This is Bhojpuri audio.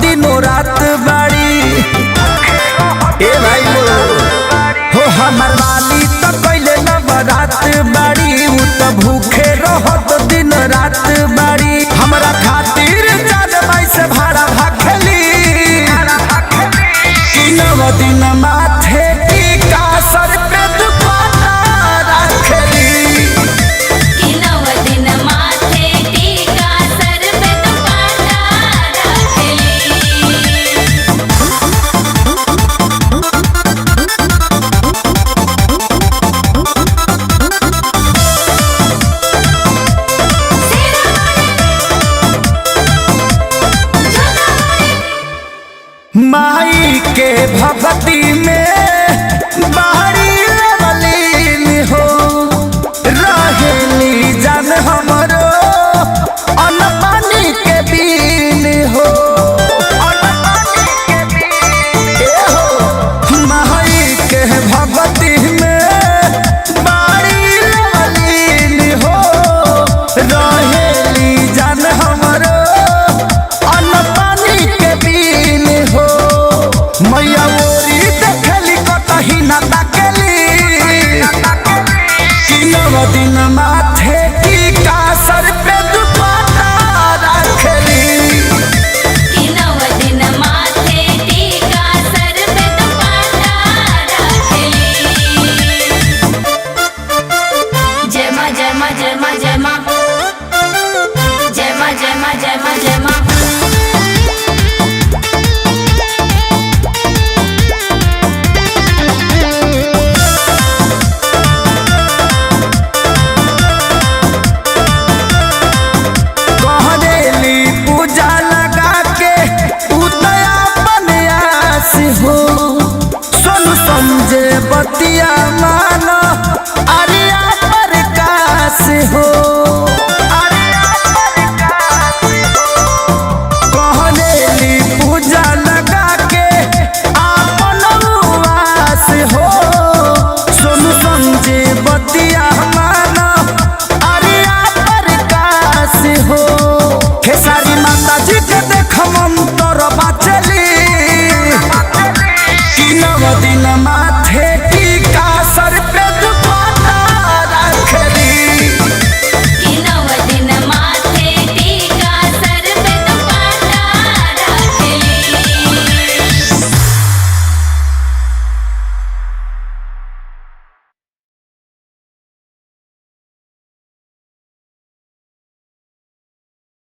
दिनों रात बाड़ी। ए भाई हो हमर वाली तो कैले नवरात बाड़ी, उ तो भूखे रहत दिन रात बाड़ी। हमरा खातिर जान माई से भाड़ा भाखेली, कि नव दिन माथे टीका सर पे दुपट्टा रखेली। कि नव दिन माथे टीका सर पे दुपट्टा रखेली। माई के भक्ति में बाहरी लवलीन हो, रहेली जान हमरो अन्न पानी के बीन हो। ए हो माई के भक्ति में बाहरी लवलीन हो, रहेली जान हमरो अन्न पानी के बीन हो। मैया ओरी देखली कतही ना ताकेली, कि नव दिन माथे टीका सर पे दुपट्टा रखेली। कि नव दिन माथे टीका सर पे दुपट्टा रखेली। जय मां जय मां जय मां जय मां जय मां जय मां जय मां जय मां। कहरेली पूजा लगा के उतया बनयास हो, सुन समझे बतिया मानो अरिया प्रकाश हो।